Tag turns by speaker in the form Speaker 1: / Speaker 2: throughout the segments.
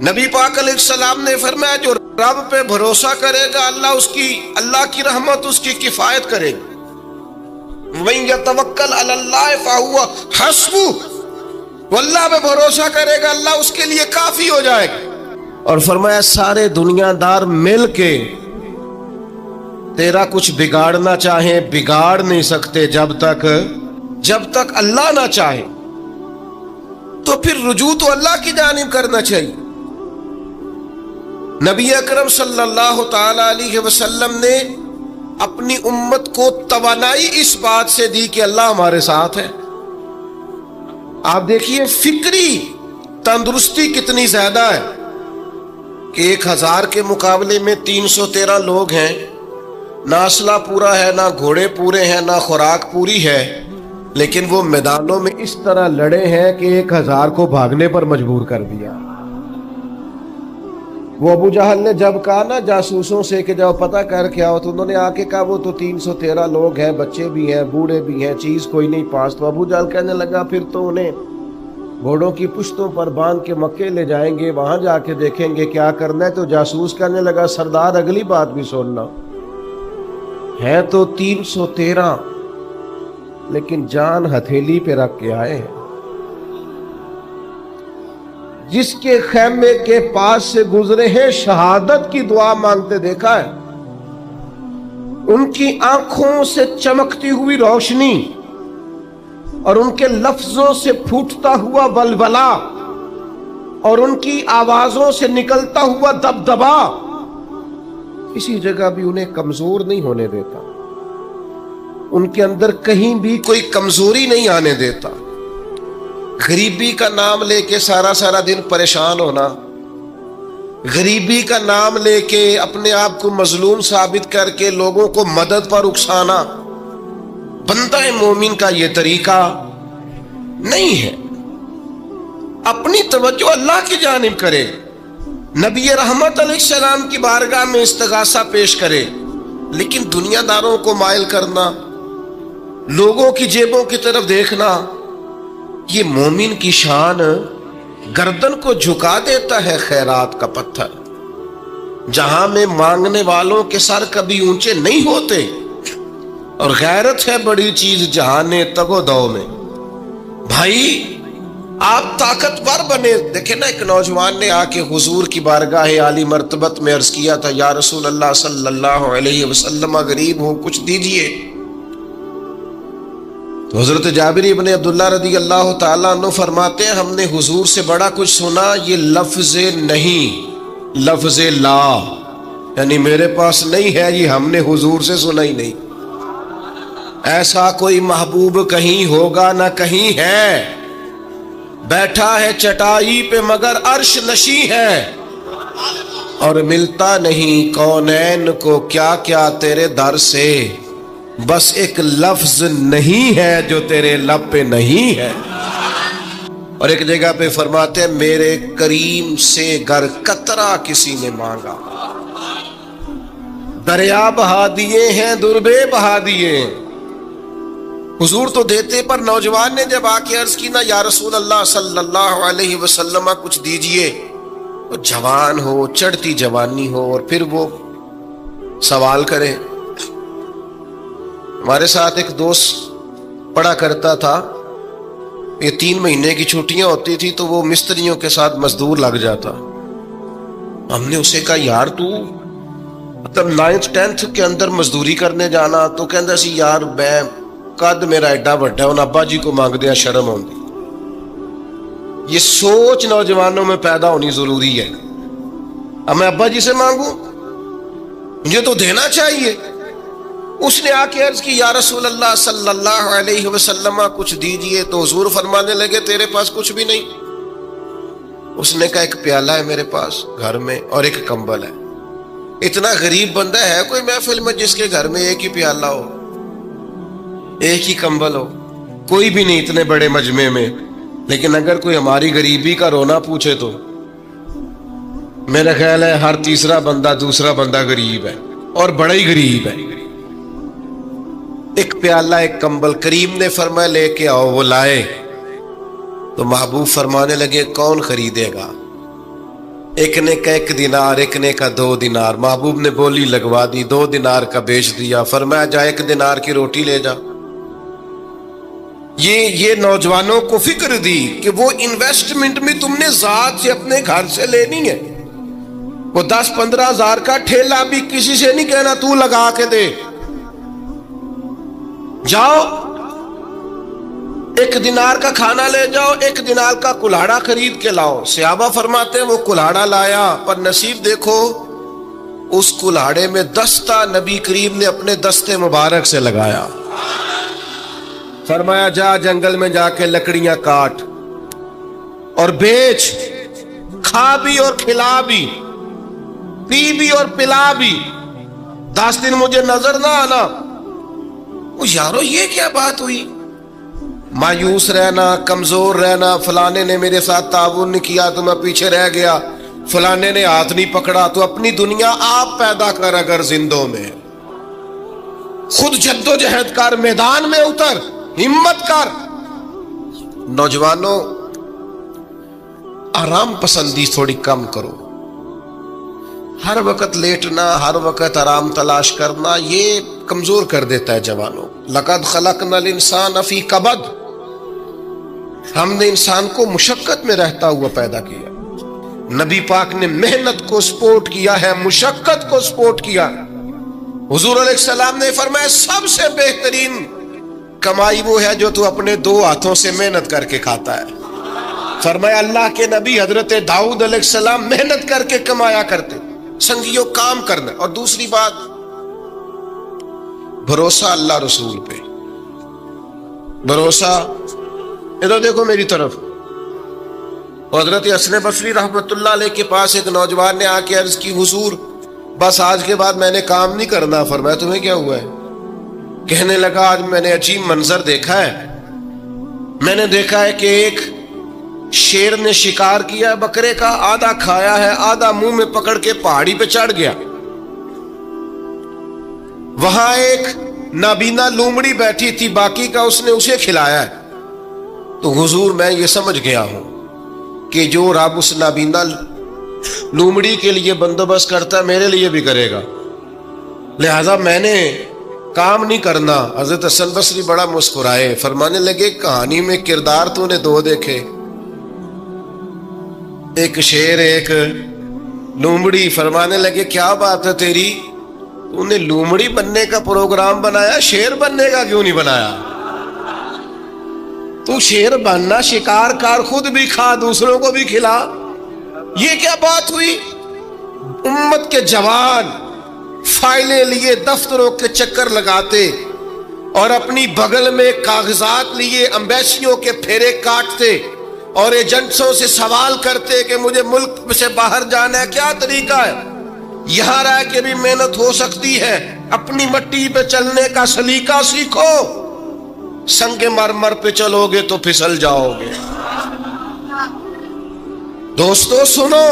Speaker 1: نبی پاک علیہ السلام نے فرمایا جو رب پہ بھروسہ کرے گا اللہ کی رحمت اس کی کفایت کرے گی. وَمَن يَتَوَكَّلْ عَلَى اللَّهِ فَهُوَ حَسْبُهُ، وہ اللہ پہ بھروسہ کرے گا اللہ اس کے لیے کافی ہو جائے گا. اور فرمایا سارے دنیا دار مل کے تیرا کچھ بگاڑنا چاہیں بگاڑ نہیں سکتے جب تک اللہ نہ چاہے. تو پھر رجوع تو اللہ کی جانب کرنا چاہیے. نبی اکرم صلی اللہ تعالی علیہ وسلم نے اپنی امت کو توانائی اس بات سے دی کہ اللہ ہمارے ساتھ ہے. آپ دیکھیے فکری تندرستی کتنی زیادہ ہے کہ 1000 کے مقابلے میں 313 لوگ ہیں، نہ اسلحہ پورا ہے، نہ گھوڑے پورے ہیں، نہ خوراک پوری ہے، لیکن وہ میدانوں میں اس طرح لڑے ہیں کہ 1000 کو بھاگنے پر مجبور کر دیا. وہ ابو جہل نے جب کہا نا جاسوسوں سے کہ جاؤ پتہ کر کے آؤ، تو انہوں نے آ کے کہا وہ تو 313 لوگ ہیں، بچے بھی ہیں بوڑھے بھی ہیں، چیز کوئی نہیں پاس. تو ابو جہل کہنے لگا پھر تو انہیں گھوڑوں کی پشتوں پر باندھ کے مکے لے جائیں گے، وہاں جا کے دیکھیں گے کیا کرنا ہے. تو جاسوس کہنے لگا سردار اگلی بات بھی سننا، ہے تو 313 لیکن جان ہتھیلی پہ رکھ کے آئے ہیں. جس کے خیمے کے پاس سے گزرے ہیں شہادت کی دعا مانگتے دیکھا ہے. ان کی آنکھوں سے چمکتی ہوئی روشنی اور ان کے لفظوں سے پھوٹتا ہوا ولولہ اور ان کی آوازوں سے نکلتا ہوا دبدبا کسی جگہ بھی انہیں کمزور نہیں ہونے دیتا. ان کے اندر کہیں بھی کوئی کمزوری نہیں آنے دیتا. غریبی کا نام لے کے سارا دن پریشان ہونا، غریبی کا نام لے کے اپنے آپ کو مظلوم ثابت کر کے لوگوں کو مدد پر اکسانا بندہ مومن کا یہ طریقہ نہیں ہے. اپنی توجہ اللہ کی جانب کرے، نبی رحمت علیہ السلام کی بارگاہ میں استغاثہ پیش کرے، لیکن دنیا داروں کو مائل کرنا، لوگوں کی جیبوں کی طرف دیکھنا، یہ مومن کی شان گردن کو جھکا دیتا ہے. خیرات کا پتھر جہاں میں مانگنے والوں کے سر کبھی اونچے نہیں ہوتے، اور غیرت ہے بڑی چیز جہان تگ و دو میں. بھائی آپ طاقتور بنے. دیکھیں نا ایک نوجوان نے آ کے حضور کی بارگاہ عالی مرتبت میں عرض کیا تھا یا رسول اللہ صلی اللہ علیہ وسلم غریب ہوں کچھ دیجئے. تو حضرت جابر ابن عبداللہ رضی اللہ تعالیٰ عنہ فرماتے ہیں ہم نے حضور سے بڑا کچھ سنا، یہ لفظ نہیں لفظ لا، یعنی میرے پاس نہیں ہے، یہ ہم نے حضور سے سنا ہی نہیں. ایسا کوئی محبوب کہیں ہوگا نہ کہیں ہے، بیٹھا ہے چٹائی پہ مگر عرش نشیں ہے، اور ملتا نہیں کونین کو کیا کیا تیرے در سے، بس ایک لفظ نہیں ہے جو تیرے لب پہ نہیں ہے. اور ایک جگہ پہ فرماتے ہیں میرے کریم سے گر قطرہ کسی نے مانگا، دریا بہا دیے ہیں دربے بہا دیے. حضور تو دیتے، پر نوجوان نے جب آ کے عرض کی نا یا رسول اللہ صلی اللہ علیہ وسلم کچھ دیجئے، وہ جوان ہو، چڑھتی جوانی ہو، اور پھر وہ سوال کرے. ہمارے ساتھ ایک دوست پڑھا کرتا تھا، یہ 3 مہینے کی چھٹیاں ہوتی تھی تو وہ مستریوں کے ساتھ مزدور لگ جاتا. ہم نے اسے کہا یار تو مطلب 9th 10th کے اندر مزدوری کرنے جانا، تو کہندا سی یار میں قد میرا ایڈا بڑا ہے، ان ابا جی کو مانگ دیا شرم ہوندی. یہ سوچ نوجوانوں میں پیدا ہونی ضروری ہے. اب میں ابا جی سے مانگوں، مجھے تو دینا چاہیے. اس نے آ کے عرض کی یا رسول اللہ صلی اللہ علیہ وسلم کچھ دیجئے، تو حضور فرمانے لگے تیرے پاس کچھ بھی نہیں. اس نے کہا ایک پیالہ ہے میرے پاس گھر میں اور ایک کمبل ہے. اتنا غریب بندہ ہے کوئی محفل میں جس کے گھر میں ایک ہی پیالہ ہو، ایک ہی کمبل ہو؟ کوئی بھی نہیں اتنے بڑے مجمع میں. لیکن اگر کوئی ہماری غریبی کا رونا پوچھے تو میرا خیال ہے ہر تیسرا بندہ دوسرا بندہ غریب ہے، اور بڑا ہی غریب ہے. ایک پیالہ ایک کمبل، کریم نے فرمایا لے کے آؤ. وہ لائے تو محبوب فرمانے لگے کون خریدے گا؟ ایک نے کا 1 دینار، ایک نے کا 2 دینار. محبوب نے بولی لگوا دی، 2 دینار کا بیچ دیا. فرمایا جا 1 دینار کی روٹی لے جا. یہ نوجوانوں کو فکر دی کہ وہ انویسٹمنٹ میں تم نے ذات سے اپنے گھر سے لینی ہے. وہ 10-15 ہزار کا ٹھیلا بھی کسی سے نہیں کہنا تو لگا کے دے. جاؤ 1 دینار کا کھانا لے جاؤ، 1 دینار کا کلاڑا خرید کے لاؤ. صحابہ فرماتے ہیں وہ کلاڑا لایا، پر نصیب دیکھو اس کلاڑے میں دستہ نبی کریم نے اپنے دستے مبارک سے لگایا. فرمایا جا جنگل میں جا کے لکڑیاں کاٹ اور بیچ، کھا بھی اور کھلا بھی، پی بھی اور پلا بھی، 10 دن مجھے نظر نہ آنا. یارو یہ کیا بات ہوئی؟ مایوس رہنا، کمزور رہنا، فلانے نے میرے ساتھ تعاون نہیں کیا تو میں پیچھے رہ گیا، فلانے نے ہاتھ نہیں پکڑا. تو اپنی دنیا آپ پیدا کر، اگر زندوں میں خود جد و جہد کر، میدان میں اتر، ہمت کر. نوجوانوں آرام پسندی تھوڑی کم کرو. ہر وقت لیٹنا، ہر وقت آرام تلاش کرنا، یہ کمزور کر دیتا ہے جوانوں. لقد خلقنا الانسان فی کبد، ہم نے انسان کو مشقت میں رہتا ہوا پیدا کیا. نبی پاک نے محنت کو سپورٹ کیا ہے، مشقت کو سپورٹ کیا. حضور علیہ السلام نے فرمایا سب سے بہترین کمائی وہ ہے جو تو اپنے 2 ہاتھوں سے محنت کر کے کھاتا ہے. فرمایا اللہ کے نبی حضرت داؤد علیہ السلام محنت کر کے کمایا کرتے. سنگیوں کام کرنا. اور دوسری بات بھروسہ اللہ رسول پہ، بھروسہ. ادھر دیکھو میری طرف. حضرت حسن بصری رحمت اللہ علیہ کے پاس ایک نوجوان نے آ کے عرض کی حضور بس آج کے بعد میں نے کام نہیں کرنا. فرمایا تمہیں کیا ہوا ہے؟ کہنے لگا آج میں نے عجیب منظر دیکھا ہے. میں نے دیکھا ہے کہ ایک شیر نے شکار کیا بکرے کا، آدھا کھایا ہے، آدھا منہ میں پکڑ کے پہاڑی پہ چڑھ گیا. وہاں ایک نابینا لومڑی بیٹھی تھی، باقی کا اس نے اسے کھلایا ہے. تو حضور میں یہ سمجھ گیا ہوں کہ جو رب اس نابینا لومڑی کے لیے بندوبست کرتا ہے میرے لیے بھی کرے گا، لہذا میں نے کام نہیں کرنا. حضرت حسن بصری بڑا مسکرائے، فرمانے لگے کہانی میں کردار تو نے 2 دیکھے، ایک شیر ایک لومڑی. فرمانے لگے کیا بات ہے تیری، تو نے لومڑی بننے کا پروگرام بنایا، شیر بننے کا کیوں نہیں بنایا؟ تو شیر بننا، شکار کر، خود بھی کھا دوسروں کو بھی کھلا. یہ کیا بات ہوئی؟ امت کے جوان فائلیں لیے دفتروں کے چکر لگاتے اور اپنی بغل میں کاغذات لیے امبیسیوں کے پھیرے کاٹتے اور ایجنٹوں سے سوال کرتے کہ مجھے ملک سے باہر جانا ہے، کیا طریقہ ہے؟ یہاں رہ کے بھی محنت ہو سکتی ہے. اپنی مٹی پہ چلنے کا سلیقہ سیکھو. سنگ مرمر پہ چلو گے تو پھسل جاؤ گے. دوستو سنو،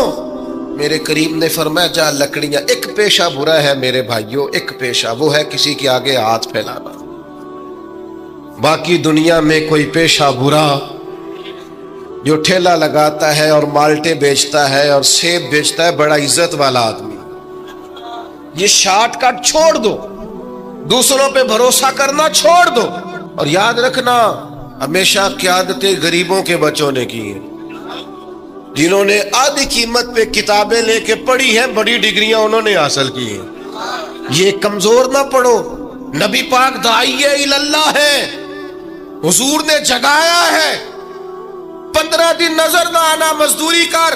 Speaker 1: میرے کریم نے فرمایا جا لکڑیاں. ایک پیشہ برا ہے میرے بھائیوں، ایک پیشہ وہ ہے کسی کے آگے ہاتھ پھیلانا. باقی دنیا میں کوئی پیشہ برا جو ٹھیلا لگاتا ہے اور مالٹے بیچتا ہے اور سیب بیچتا ہے، بڑا عزت والا آدمی. یہ شارٹ کٹ چھوڑ دو، دوسروں پہ بھروسہ کرنا چھوڑ دو. اور یاد رکھنا ہمیشہ قیادتیں غریبوں کے بچوں نے کی ہیں، جنہوں نے آدھی قیمت پہ کتابیں لے کے پڑھی ہیں، بڑی ڈگریاں انہوں نے حاصل کی ہیں. یہ کمزور نہ پڑھو. نبی پاک داعیہ اللہ ہے، حضور نے جگایا ہے. 15 دن نظر نہ آنا، مزدوری کر.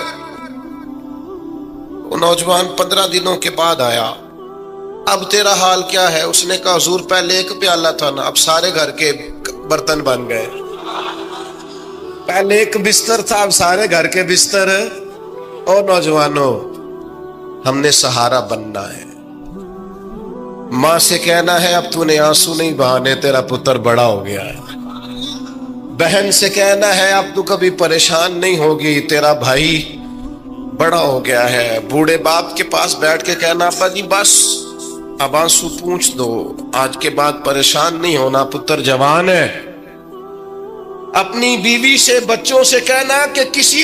Speaker 1: وہ نوجوان 15 دنوں کے بعد آیا. اب تیرا حال کیا ہے؟ اس نے کہا حضور پہلے 1 پیالہ تھا نا، اب سارے گھر کے برتن بن گئے. پہلے 1 بستر تھا، اب سارے گھر کے بستر. اور نوجوانوں ہم نے سہارا بننا ہے. ماں سے کہنا ہے اب تو نے آنسو نہیں بہانے، تیرا پتر بڑا ہو گیا ہے. بہن سے کہنا ہے اب تو کبھی پریشان نہیں ہوگی، تیرا بھائی بڑا ہو گیا ہے. بوڑھے باپ کے پاس بیٹھ کے کہنا ابا جی بس اب آنسو پوچھ دو، آج کے بعد پریشان نہیں ہونا، پتر جوان ہے. اپنی بیوی سے، بچوں سے کہنا کہ کسی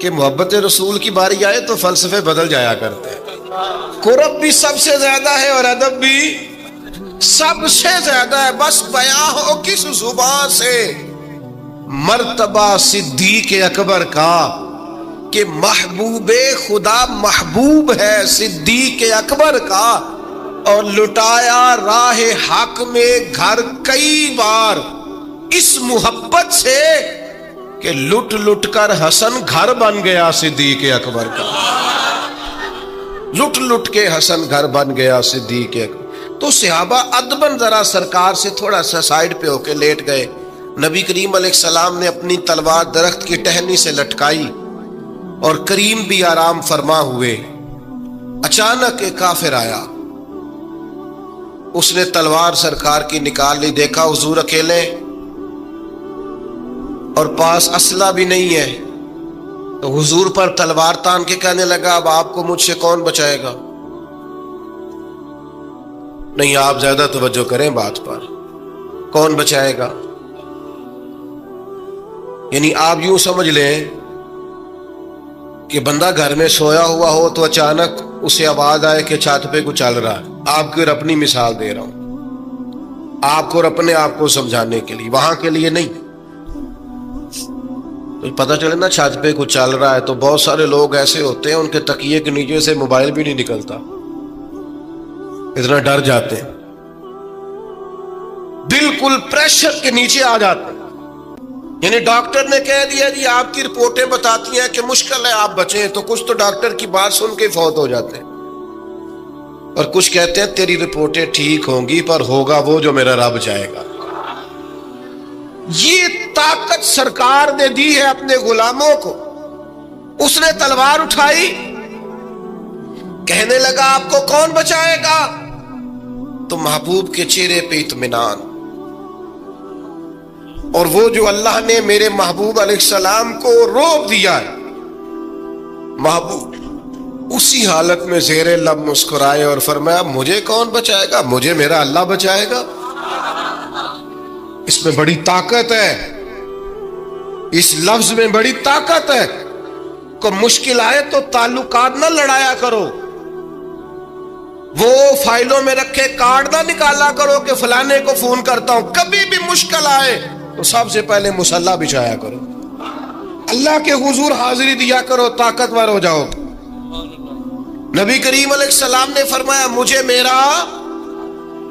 Speaker 1: کہ محبت رسول کی باری آئے تو فلسفے بدل جایا کرتے ہیں۔ قرب بھی سب سے زیادہ ہے اور ادب بھی سب سے زیادہ ہے، بس بیاں ہو کس زبان سے مرتبہ صدیق اکبر کا کہ محبوب خدا محبوب ہے صدیق اکبر کا، اور لٹایا راہ حق میں گھر کئی بار اس محبت سے کہ لٹ لٹ کر حسن گھر بن گیا صدیق اکبر کا، لٹ لٹ کے حسن گھر بن گیا صدیق اکبر۔ تو صحابہ ادباً ذرا سرکار سے تھوڑا سا سائیڈ پہ ہو کے لیٹ گئے۔ نبی کریم علیہ السلام نے اپنی تلوار درخت کی ٹہنی سے لٹکائی اور کریم بھی آرام فرما ہوئے۔ اچانک ایک کافر آیا، اس نے تلوار سرکار کی نکال لی، دیکھا حضور اکیلے اور پاس اسلحہ بھی نہیں ہے، تو حضور پر تلوار تان کے کہنے لگا اب آپ کو مجھ سے کون بچائے گا؟ نہیں، آپ زیادہ توجہ کریں بات پر، کون بچائے گا؟ یعنی آپ یوں سمجھ لیں کہ بندہ گھر میں سویا ہوا ہو تو اچانک اسے آواز آئے کہ چھت پہ کچھ چل رہا ہے۔ آپ کو اپنی مثال دے رہا ہوں، آپ کو اور اپنے آپ کو سمجھانے کے لیے، وہاں کے لیے نہیں۔ تو پتہ چلے نا چھت پہ کچھ چل رہا ہے تو بہت سارے لوگ ایسے ہوتے ہیں ان کے تکیے کے نیچے سے موبائل بھی نہیں نکلتا، اتنا ڈر جاتے ہیں، بالکل پریشر کے نیچے آ جاتے ہیں۔ یعنی ڈاکٹر نے کہہ دیا جی آپ کی رپورٹیں بتاتی ہیں کہ مشکل ہے آپ بچیں، تو کچھ تو ڈاکٹر کی بات سن کے فوت ہو جاتے ہیں، اور کچھ کہتے ہیں تیری رپورٹیں ٹھیک ہوں گی پر ہوگا وہ جو میرا رب چاہے گا۔ یہ طاقت سرکار نے دی ہے اپنے غلاموں کو۔ اس نے تلوار اٹھائی، کہنے لگا آپ کو کون بچائے گا؟ تو محبوب کے چہرے پہ اطمینان، اور وہ جو اللہ نے میرے محبوب علیہ السلام کو روب دیا ہے، محبوب اسی حالت میں زیر لب مسکرائے اور فرمایا مجھے کون بچائے گا؟ مجھے میرا اللہ بچائے گا۔ اس میں بڑی طاقت ہے، اس لفظ میں بڑی طاقت ہے۔ کو مشکل آئے تو تعلقات نہ لڑایا کرو، وہ فائلوں میں رکھے کارڈ نہ نکالا کرو کہ فلانے کو فون کرتا ہوں۔ کبھی بھی مشکل آئے تو سب سے پہلے مصلی بچھایا کرو، اللہ کے حضور حاضری دیا کرو، طاقتور ہو جاؤ۔ نبی کریم علیہ السلام نے فرمایا مجھے میرا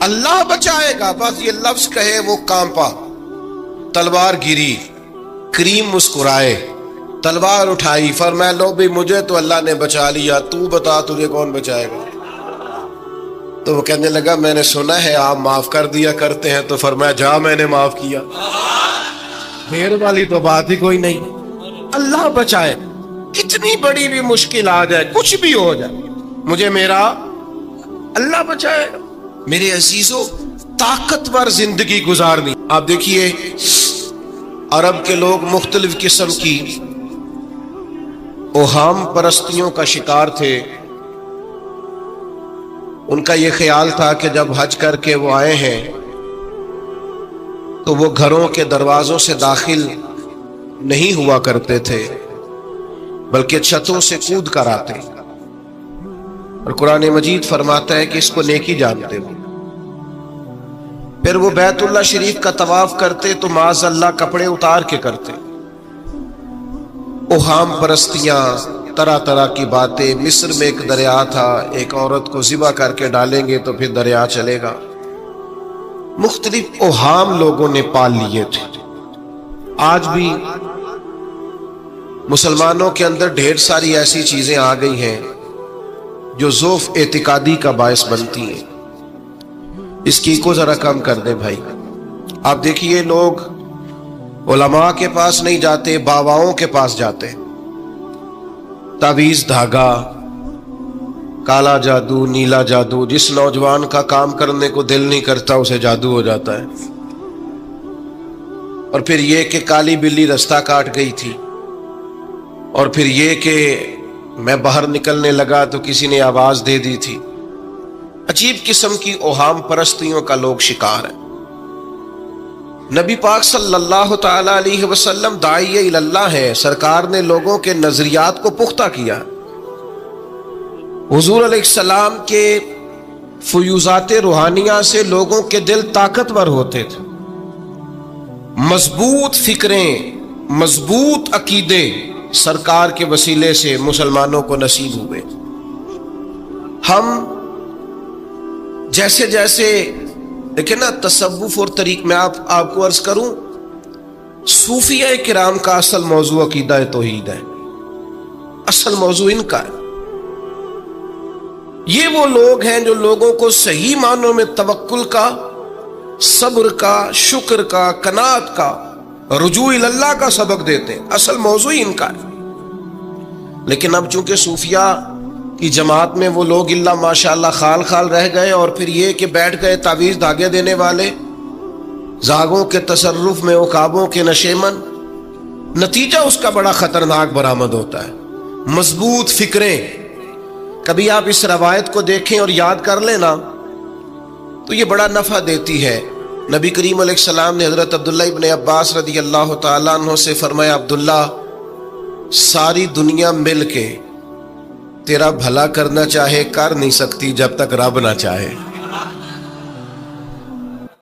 Speaker 1: اللہ بچائے گا، بس یہ لفظ کہے وہ کانپا، تلوار گری، کریم مسکرائے، تلوار اٹھائی، فرمایا لو بھی مجھے تو اللہ نے بچا لیا، تو بتا تجھے کون بچائے گا؟ تو وہ کہنے لگا میں نے سنا ہے آپ معاف کر دیا کرتے ہیں، تو فرمایا جا میں نے معاف کیا، دیر والی تو بات ہی کوئی نہیں۔ اللہ بچائے، اتنی بڑی بھی مشکل آ جائے، کچھ بھی ہو جائے، مجھے میرا اللہ بچائے۔ میرے عزیزوں، طاقتور زندگی گزارنی۔ آپ دیکھیے عرب کے لوگ مختلف قسم کی اوہام پرستیوں کا شکار تھے۔ ان کا یہ خیال تھا کہ جب حج کر کے وہ آئے ہیں تو وہ گھروں کے دروازوں سے داخل نہیں ہوا کرتے تھے بلکہ چھتوں سے کود کر آتے، اور قرآن مجید فرماتا ہے کہ اس کو نیکی جانتے ہو۔ پھر وہ بیت اللہ شریف کا طواف کرتے تو معاذ اللہ کپڑے اتار کے کرتے۔ اوہام پرستیاں، طرح طرح کی باتیں۔ مصر میں ایک دریا تھا، ایک عورت کو ذبح کر کے ڈالیں گے تو پھر دریا چلے گا۔ مختلف اوہام لوگوں نے پال لیے تھے۔ آج بھی مسلمانوں کے اندر ڈھیر ساری ایسی چیزیں آ گئی ہیں جو ضعف اعتقادی کا باعث بنتی ہیں۔ اس کی کو ذرا کم کر دیں بھائی۔ آپ دیکھیے لوگ علماء کے پاس نہیں جاتے، باباؤں کے پاس جاتے، تعویذ دھاگا، کالا جادو، نیلا جادو۔ جس نوجوان کا کام کرنے کو دل نہیں کرتا اسے جادو ہو جاتا ہے۔ اور پھر یہ کہ کالی بلی رستہ کاٹ گئی تھی، اور پھر یہ کہ میں باہر نکلنے لگا تو کسی نے آواز دے دی تھی۔ عجیب قسم کی اوہام پرستیوں کا لوگ شکار ہیں۔ نبی پاک صلی اللہ تعالی علیہ وسلم داعی اللہ ہے، سرکار نے لوگوں کے نظریات کو پختہ کیا۔ حضور علیہ السلام کے فیوزات روحانیہ سے لوگوں کے دل طاقتور ہوتے تھے، مضبوط فکریں، مضبوط عقیدے سرکار کے وسیلے سے مسلمانوں کو نصیب ہوئے۔ ہم جیسے جیسے دیکھیں نا، تصوف اور طریق میں آپ کو عرض کروں، صوفیہ کرام کا اصل موضوع عقیدہ توحید ہے، اصل موضوع ان کا ہے۔ یہ وہ لوگ ہیں جو لوگوں کو صحیح معنوں میں توکل کا، صبر کا، شکر کا، قناعت کا، رجوع اللہ کا سبق دیتے ہیں، اصل موضوع ان کا ہے۔ لیکن اب چونکہ صوفیہ کی جماعت میں وہ لوگ اللہ ماشاءاللہ خال خال رہ گئے، اور پھر یہ کہ بیٹھ گئے تعویذ دھاگے دینے والے، زاغوں کے تصرف میں عقابوں کے نشیمن، نتیجہ اس کا بڑا خطرناک برآمد ہوتا ہے۔ مضبوط فکریں، کبھی آپ اس روایت کو دیکھیں اور یاد کر لیں نا تو یہ بڑا نفع دیتی ہے۔ نبی کریم علیہ السلام نے حضرت عبداللہ ابن عباس رضی اللہ تعالیٰ عنہ سے فرمایا، عبداللہ، ساری دنیا مل کے تیرا بھلا کرنا چاہے کر نہیں سکتی جب تک رب نہ چاہے۔